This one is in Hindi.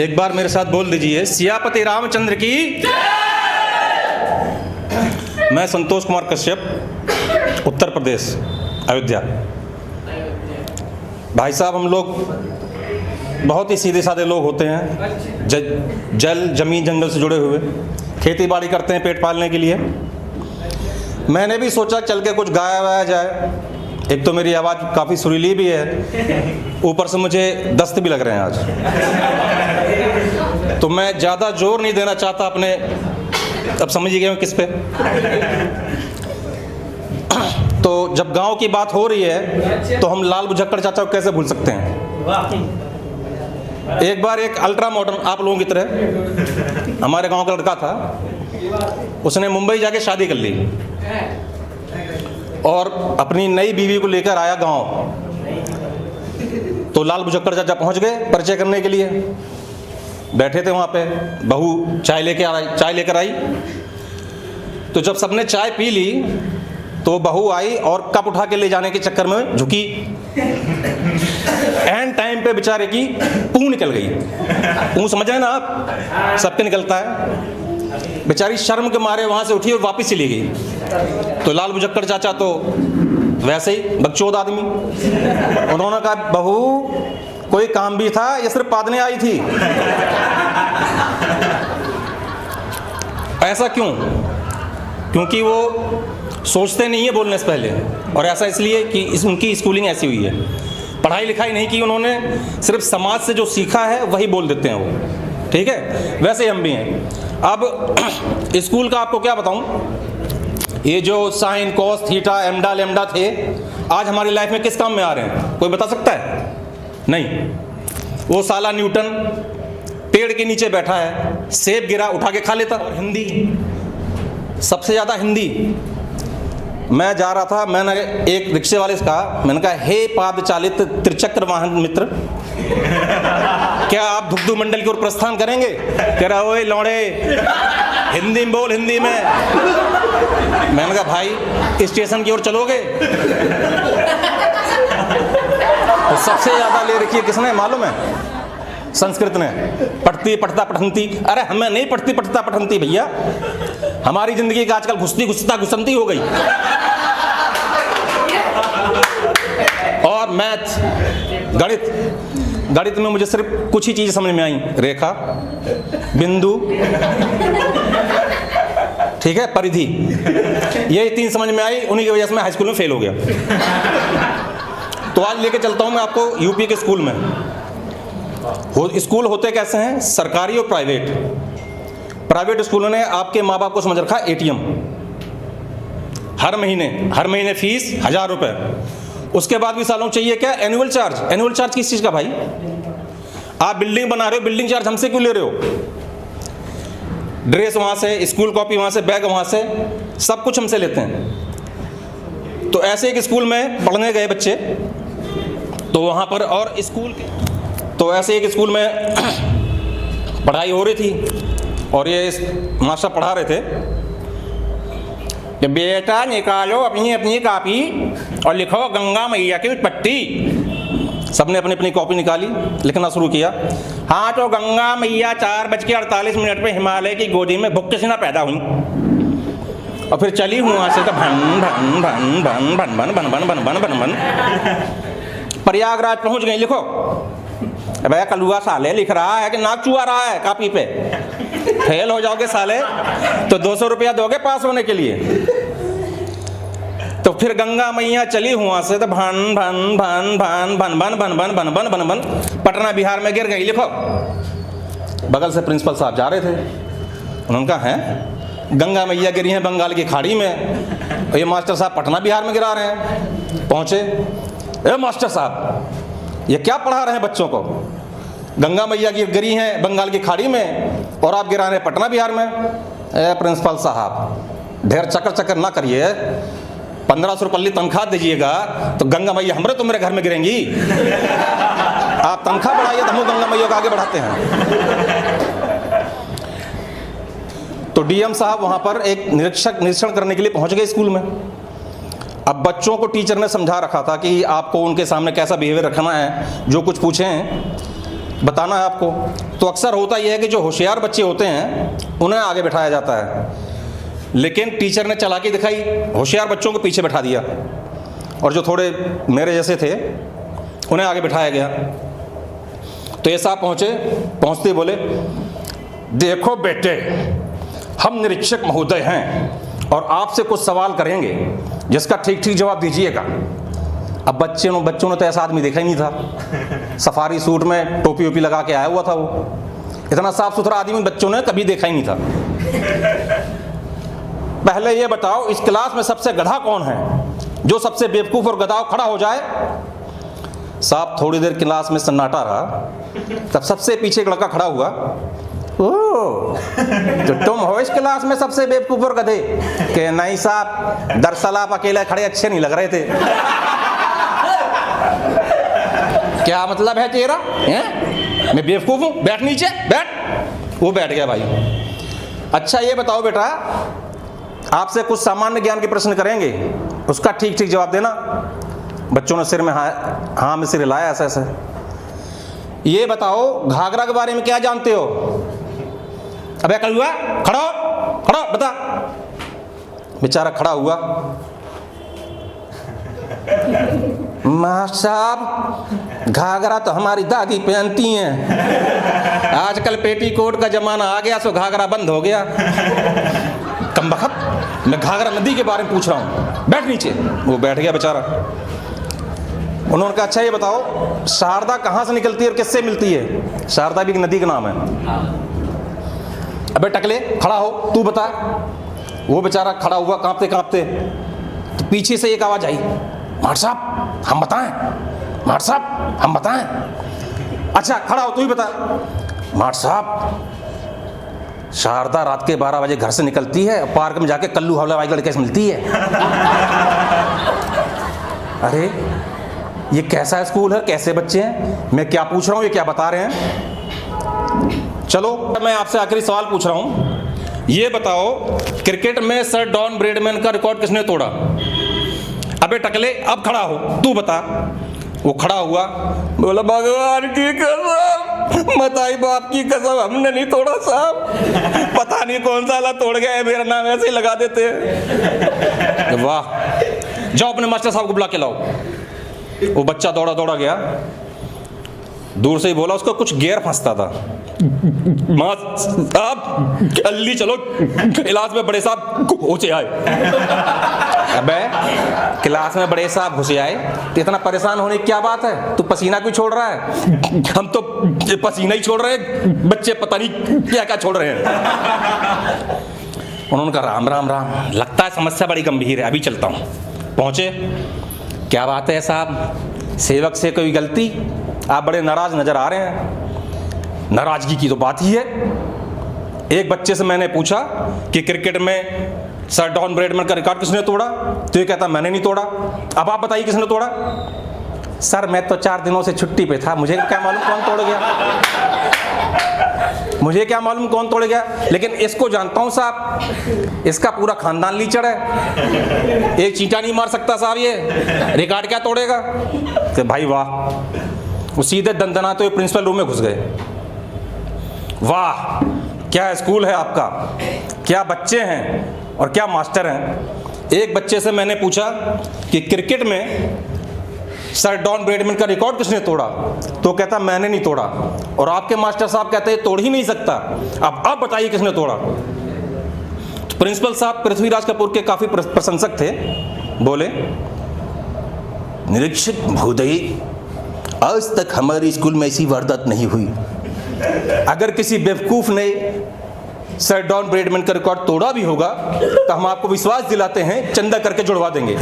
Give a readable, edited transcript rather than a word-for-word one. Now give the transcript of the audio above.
एक बार मेरे साथ बोल दीजिए, सियापति रामचंद्र की। मैं संतोष कुमार कश्यप, उत्तर प्रदेश, अयोध्या। भाई साहब, हम लोग बहुत ही सीधे साधे लोग होते हैं, जल जमीन जंगल से जुड़े हुए, खेती बाड़ी करते हैं पेट पालने के लिए। मैंने भी सोचा चल के कुछ गाया वाया जाए। एक तो मेरी आवाज़ काफ़ी सुरीली भी है, ऊपर से मुझे दस्त भी लग रहे हैं आज, तो मैं ज़्यादा जोर नहीं देना चाहता अपने, अब समझिए मैं किस पे। तो जब गांव की बात हो रही है तो हम लाल बुझक्कड़ चाचा को कैसे भूल सकते हैं। एक बार एक अल्ट्रा मॉडर्न, आप लोगों की तरह, हमारे गांव का लड़का था, उसने मुंबई जाके शादी कर ली और अपनी नई बीवी को लेकर आया गांव। तो लाल बुझक्कड़ चाचा पहुंच गए परिचय करने के लिए। बैठे थे वहाँ पे, बहू चाय लेकर आई। तो जब सबने चाय पी ली तो बहू आई और कप उठा के ले जाने के चक्कर में झुकी। एंड टाइम पे बेचारे की पूं निकल गई। पूं समझ रहे ना आप, सबके निकलता है। बेचारी शर्म के मारे वहाँ से उठी और वापस चली गई। तो लाल बुझक्कड़ चाचा तो वैसे ही बकचोद आदमी, उन्होंने कहा, बहू कोई काम भी था या सिर्फ पादने आई थी? ऐसा क्यों? क्योंकि वो सोचते नहीं है बोलने से पहले, और ऐसा इसलिए कि उनकी स्कूलिंग ऐसी हुई है। पढ़ाई लिखाई नहीं की उन्होंने, सिर्फ समाज से जो सीखा है वही बोल देते हैं वो। ठीक है, वैसे हम भी हैं। अब स्कूल का आपको क्या बताऊं, ये जो साइन कॉस थीटा एमडा लेमडा थे, आज हमारी लाइफ में किस काम में आ रहे हैं? कोई बता सकता है? नहीं। वो साला न्यूटन पेड़ के नीचे बैठा है, सेब गिरा उठा के खा लेता। और हिंदी, सबसे ज़्यादा हिंदी। मैं जा रहा था, मैंने एक रिक्शे वाले से कहा, मैंने कहा, हे पाद चालित त्रिचक्र वाहन मित्र, क्या आप धुगधु मंडल की ओर प्रस्थान करेंगे? कह रहा, ओए लौड़े, हिंदी में बोल, हिंदी में। मैंने कहा, भाई स्टेशन की ओर चलोगे? तो सबसे ज़्यादा ले रखी है किसने मालूम है? संस्कृत ने। पढ़ती पढ़ता पठंती। अरे हमें नहीं पढ़ती पढ़ता पठंती भैया, हमारी जिंदगी का आजकल घुसती घुसता घुसंती हो गई। और मैथ, गणित में मुझे सिर्फ कुछ ही चीज़ समझ में आई, रेखा, बिंदु, ठीक है, परिधि, यही तीन समझ में आई। उन्हीं की वजह से मैं हाई स्कूल में फेल हो गया। तो आज लेके चलता हूं मैं आपको यूपी के स्कूल में। स्कूल होते कैसे हैं? सरकारी और प्राइवेट। प्राइवेट स्कूलों ने आपके माँ बाप को समझ रखा एटीएम। हर महीने फीस 1000 रुपये। उसके बाद भी सालों चाहिए क्या? Annual charge. एनुअल चार्ज किस चीज़ का भाई? आप बिल्डिंग बना रहे हो, बिल्डिंग चार्ज हमसे क्यों ले रहे हो? ड्रेस वहाँ से, स्कूल कॉपी वहाँ से, बैग वहाँ से, सब कुछ हमसे लेते हैं। तो ऐसे एक स्कूल में पढ़ने गए बच्चे, तो वहाँ पर, और स्कूल के, तो ऐसे एक स्कूल में पढ़ाई हो रही थी और ये मास्टर पढ़ा रहे थे कि बेटा निकालो अपनी अपनी कॉपी और लिखो गंगा मैया की उत्पत्ति। सबने अपनी अपनी कॉपी निकाली, लिखना शुरू किया। हाँ, तो गंगा मैया 4:48 पे हिमालय की गोदी में भुक्के से ना पैदा हुई, और फिर चली हूँ वहाँ से तो भन भन भन भन भन भन भन भन भन भन भन भन प्रयागराज पहुँच गई। लिखो। भैया कलुआ साले लिख रहा है कि नाक चुआ रहा है कॉपी पे? फेल हो जाओगे साले तो 200 रुपया दोगे पास होने के लिए। तो फिर गंगा मैया चली हुआ से तो भन भन भन भन भन भन भन भन भन भन भन भन पटना बिहार में गिर गई। लिखो। बगल से प्रिंसिपल साहब जा रहे थे, उन्होंने कहा, हैं गंगा मैया गिरी हैं बंगाल की खाड़ी में, ये मास्टर साहब पटना बिहार में गिरा रहे हैं। पहुंचे, ए मास्टर साहब, ये क्या पढ़ा रहे हैं बच्चों को? गंगा मैया की गिरी हैं बंगाल की खाड़ी में और आप गिरा रहे हैं पटना बिहार में। ए प्रिंसिपल साहब, ढेर चक्कर ना करिए, 1500 रुपये तनख्वाह दीजिएगा तो गंगा मैया हमरे तो मेरे घर में गिरेंगी। आप तनख्वाह बढ़ाइए तो हम गंगा मैया को आगे बढ़ाते हैं। तो डीएम साहब वहाँ पर एक निरीक्षण करने के लिए पहुँच गए स्कूल में। अब बच्चों को टीचर ने समझा रखा था कि आपको उनके सामने कैसा बिहेवियर रखना है, जो कुछ पूछें बताना है आपको। तो अक्सर होता यह है कि जो होशियार बच्चे होते हैं उन्हें आगे बिठाया जाता है, लेकिन टीचर ने चालाकी दिखाई, होशियार बच्चों को पीछे बैठा दिया और जो थोड़े मेरे जैसे थे उन्हें आगे बिठाया गया। तो ये साहब पहुँचते बोले, देखो बेटे, हम निरीक्षक महोदय हैं और आपसे कुछ सवाल करेंगे जिसका ठीक ठीक जवाब दीजिएगा। अब बच्चों ने तो ऐसा आदमी देखा ही नहीं था, सफारी सूट में टोपी वोपी लगा के आया हुआ था वो। इतना साफ सुथरा आदमी बच्चों ने कभी देखा ही नहीं था। पहले ये बताओ, इस क्लास में सबसे गधा कौन है? जो सबसे बेवकूफ़ और गधा खड़ा हो जाए। साहब थोड़ी देर क्लास में सन्नाटा रहा, तब सबसे पीछे एक लड़का खड़ा हुआ। ओह, तो तुम हो इस क्लास में सबसे बेवकूफ़ और गधे? कि नहीं साहब, दरअसल आप अकेले खड़े अच्छे नहीं लग रहे थे। क्या मतलब है तेरा? मैं बेवकूफ़ हूँ? बैठ नीचे, बैठ। वो बैठ गया भाई। अच्छा ये बताओ बेटा, आपसे कुछ सामान्य ज्ञान के प्रश्न करेंगे, उसका ठीक ठीक जवाब देना। बच्चों ने सिर में हाँ में सिर हिलाया ऐसा ऐसा। ये बताओ, घाघरा के बारे में क्या जानते हो? अबे कलुआ, खड़ा बता। बेचारा खड़ा हुआ। मास्टर साहब, घाघरा तो हमारी दादी पहनती हैं, आजकल पेटीकोट का जमाना आ गया, सो घाघरा बंद हो गया। कमबख्त, मैं घाघरा नदी के बारे में पूछ रहा हूँ, बैठ नीचे। वो बैठ गया बेचारा। उन्होंने कहा, अच्छा ये बताओ, शारदा कहाँ से निकलती है और किससे मिलती है? शारदा भी एक नदी का नाम है। अबे टकले, खड़ा हो, तू बता। वो बेचारा खड़ा हुआ कांपते कांपते। तो पीछे से एक आवाज़ आई, मास्टर साहब हम बताएं, मास्टर साहब हम बताएं। अच्छा खड़ा हो, तू ही बता। मास्टर साहब, शारदा रात के 12 बजे घर से निकलती है, पार्क में जाके कल्लू हवाई लड़के से मिलती है। अरे ये कैसा स्कूल है, कैसे बच्चे हैं? मैं क्या पूछ रहा हूँ, ये क्या बता रहे हैं? चलो मैं आपसे आखिरी सवाल पूछ रहा हूँ। ये बताओ, क्रिकेट में सर डॉन ब्रैडमैन का रिकॉर्ड किसने तोड़ा? अबे टकले, अब खड़ा हो, तू बता। वो खड़ा हुआ, बोला, भगवान की कसम, मताई बाप की कसम, हमने नहीं तोड़ा साहब, पता नहीं कौन सा आला तोड़ गया है, मेरा नाम ऐसे ही लगा देते हैं। वाह, जाओ अपने मास्टर साहब को बुला के लाओ। वो बच्चा दौड़ा दौड़ा गया, दूर से ही बोला, उसको कुछ गेयर फंसता था। साहब जल्दी चलो, क्लास में बड़े साहब घुसे आए। अबे क्लास में बड़े साहब घुसे आए तो इतना परेशान होने की क्या बात है? तू पसीना क्यों छोड़ रहा है? हम तो पसीना ही छोड़ रहे हैं, बच्चे पता नहीं क्या क्या छोड़ रहे हैं। उन्होंने कहा, राम राम राम, लगता है समस्या बड़ी गंभीर है, अभी चलता हूँ। पहुँचे, क्या बात है साहब, सेवक से कोई गलती? आप बड़े नाराज नजर आ रहे हैं। नाराजगी की तो बात ही है। एक बच्चे से मैंने पूछा कि क्रिकेट में सर डॉन ब्रैडमैन का रिकॉर्ड किसने तोड़ा? तो ये कहता, मैंने नहीं तोड़ा। अब आप बताइए किसने तोड़ा? सर मैं तो 4 दिनों से छुट्टी पे था, मुझे क्या मालूम कौन तोड़ गया, मुझे क्या मालूम कौन तोड़ गया। लेकिन इसको जानता हूँ साहब, इसका पूरा खानदान लीचड़ है, एक चींटा नहीं मार सकता साहब, ये रिकॉर्ड क्या तोड़ेगा? तो भाई वाह, वो सीधे दंदनाते हुए प्रिंसिपल रूम में घुस गए। वाह, क्या स्कूल है आपका, क्या बच्चे हैं और क्या मास्टर हैं। एक बच्चे से मैंने पूछा कि क्रिकेट में सर डॉन ब्रैडमैन का रिकॉर्ड किसने तोड़ा? तो कहता, मैंने नहीं तोड़ा। और आपके मास्टर साहब कहते हैं, तोड़ ही नहीं सकता। अब बताइए किसने तोड़ा? तो प्रिंसिपल साहब पृथ्वीराज कपूर के काफ़ी प्रशंसक थे, बोले, निरीक्षक महोदय, आज तक हमारे स्कूल में ऐसी वारदात नहीं हुई। अगर किसी बेवकूफ़ ने सर डॉन ब्रैडमैन का रिकॉर्ड तोड़ा भी होगा तो हम आपको विश्वास दिलाते हैं, चंदा करके जुड़वा देंगे।